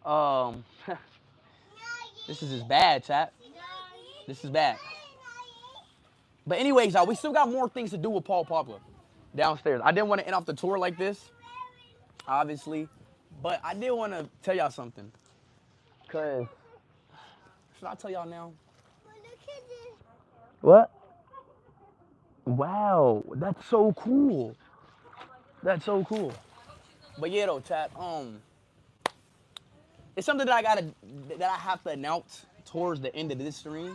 Um, this is just bad, chat. This is bad. But anyways, y'all, we still got more things to do with Paul Pogba downstairs. I didn't want to end off the tour like this, obviously, but I did want to tell y'all something. Cause should I tell y'all now? What? Wow, that's so cool. That's so cool. But yeah, though, chat. It's something that I have to announce towards the end of this stream.